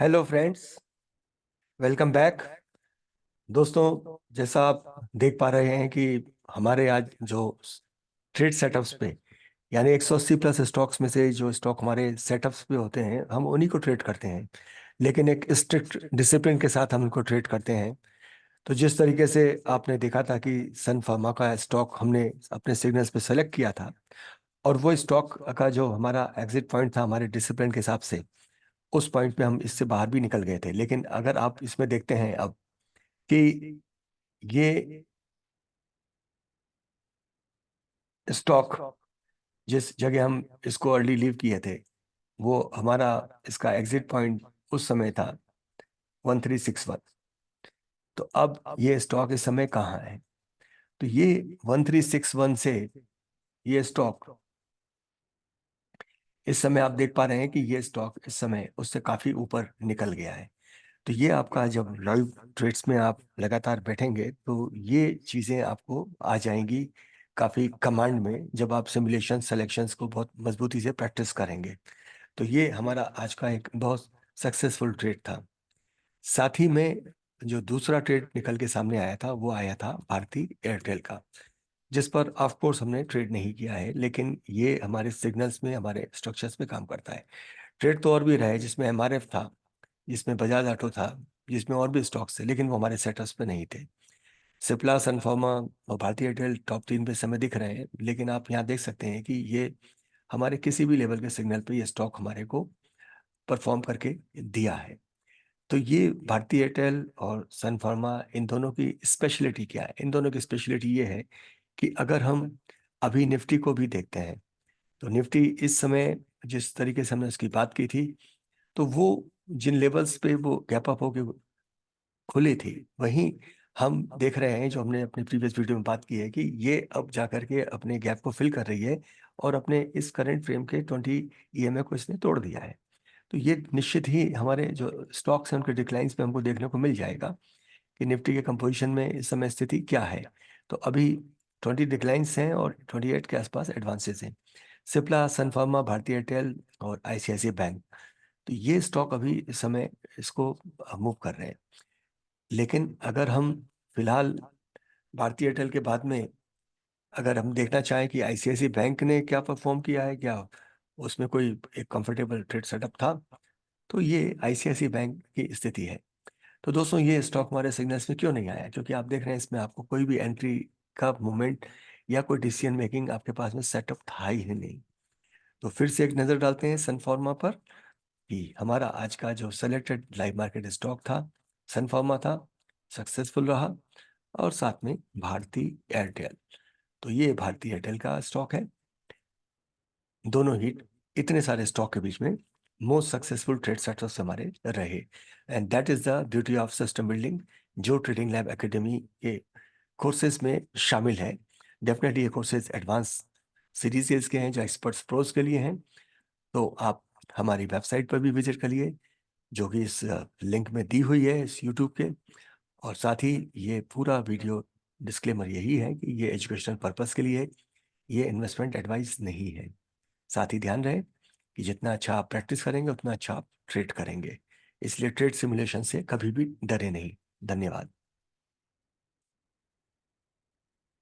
Hello friends, welcome back. दोस्तों, जैसा आप देख पा रहे हैं कि हमारे आज जो ट्रेड सेटअप्स पे यानी 180 प्लस स्टॉक्स में से जो स्टॉक हमारे सेटअप्स पे होते हैं, हम उन्हीं को ट्रेड करते हैं। लेकिन एक स्ट्रिक्ट डिसिप्लिन के साथ हम उनको ट्रेड करते हैं। तो जिस तरीके से आपने देखा था कि सन फार्मा का स्टॉक हमने अपने सिग्नल्स पे सेलेक्ट किया था, और वो स्टॉक का जो हमारा एग्जिट पॉइंट था हमारे डिसिप्लिन के हिसाब से, उस पॉइंट पे हम इससे बाहर भी निकल गए थे। लेकिन अगर आप इसमें देखते हैं अब कि ये स्टॉक जिस जगह हम इसको अर्ली लीव किए थे, वो हमारा इसका एग्जिट पॉइंट उस समय था 1361। तो अब ये स्टॉक इस समय कहाँ है? तो ये 1361 से ये स्टॉक इस समय आप देख पा रहे हैं कि ये स्टॉक इस समय उससे काफी ऊपर निकल गया है। तो ये आपका जब लाइव ट्रेड्स में आप लगातार बैठेंगे तो ये चीज़ें आपको आ जाएंगी काफ़ी कमांड में, जब आप सिमुलेशन सिलेक्शंस को बहुत मजबूती से प्रैक्टिस करेंगे। तो ये हमारा आज का एक बहुत सक्सेसफुल ट्रेड था। साथ ही में जो दूसरा ट्रेड निकल के सामने आया था वो आया था भारती एयरटेल का, जिस पर ऑफ कोर्स हमने ट्रेड नहीं किया है, लेकिन ये हमारे सिग्नल्स में हमारे स्ट्रक्चर्स में काम करता है। ट्रेड तो और भी रहे, जिसमें एमआरएफ था, जिसमें बजाज ऑटो था, जिसमें और भी स्टॉक्स थे, लेकिन वो हमारे सेटअप्स पे नहीं थे। सिप्ला, सनफार्मा और भारतीय एयरटेल टॉप 3 पे समय दिख रहे हैं, लेकिन आप यहाँ देख सकते हैं कि ये हमारे किसी भी लेवल के सिग्नल पे ये स्टॉक हमारे को परफॉर्म करके दिया है। तो ये भारतीय एयरटेल और सन फार्मा, इन दोनों की स्पेशलिटी क्या है? इन दोनों की स्पेशलिटी ये है कि अगर हम अभी निफ्टी को भी देखते हैं, तो निफ्टी इस समय जिस तरीके से हमने उसकी बात की थी, तो वो जिन लेवल्स पे वो गैप अप होके खुली थी, वहीं हम देख रहे हैं, जो हमने अपने प्रीवियस वीडियो में बात की है, कि ये अब जाकर के अपने गैप को फिल कर रही है और अपने इस करंट फ्रेम के 20 ईएमए को इसने तोड़ दिया है। तो ये निश्चित ही हमारे जो स्टॉक्स हैं उनके डिक्लाइंस में हमको देखने को मिल जाएगा कि निफ्टी के कंपोजिशन में इस समय स्थिति क्या है। तो अभी 20 डिक्लाइंस हैं और 28 के आसपास एडवांसेस हैं। सिप्ला, सनफार्मा, भारतीय एयरटेल और आईसीआईसीआई बैंक, तो ये स्टॉक अभी इस समय इसको मूव कर रहे हैं। लेकिन अगर हम फिलहाल भारतीय एयरटेल के बाद में अगर हम देखना चाहें कि आईसीआईसीआई बैंक ने क्या परफॉर्म किया है, क्या उसमें कोई एक कंफर्टेबल ट्रेड सेटअप था, तो ये आईसीआईसीआई बैंक की स्थिति है। तो दोस्तों, ये स्टॉक हमारे सिग्नल्स में क्यों नहीं आया? क्योंकि आप देख रहे हैं इसमें आपको कोई भी एंट्री का मूवमेंट या कोई डिसीजन मेकिंग आपके पास में सेटअप था ही नहीं। तो फिर से एक नज़र डालते हैं सनफार्मा पर कि हमारा आज का जो सेलेक्टेड लाइव मार्केट स्टॉक था, सनफार्मा था, सक्सेसफुल रहा। और साथ में भारती एयरटेल, तो ये भारती एयरटेल का स्टॉक है। दोनों ही इतने सारे स्टॉक के बीच में मोस्ट सक्सेसफुल ट्रेड सेटर्स हमारे रहे। And that is the beauty of system building, जो ट्रेडिंग लैब एकेडमी के कोर्सेज में शामिल है। डेफिनेटली ये कोर्सेज एडवांस सीरीज के हैं जो एक्सपर्ट्स प्रोज के लिए हैं। तो आप हमारी वेबसाइट पर भी विजिट करिए, जो कि इस लिंक में दी हुई है इस यूट्यूब के। और साथ ही ये पूरा वीडियो डिस्क्लेमर यही है कि ये एजुकेशनल पर्पस के लिए है, ये इन्वेस्टमेंट एडवाइस नहीं है। साथ ही ध्यान रहे कि जितना अच्छा आप प्रैक्टिस करेंगे उतना अच्छा आप ट्रेड करेंगे। इसलिए ट्रेड सिमुलेशन से कभी भी डरे नहीं। धन्यवाद।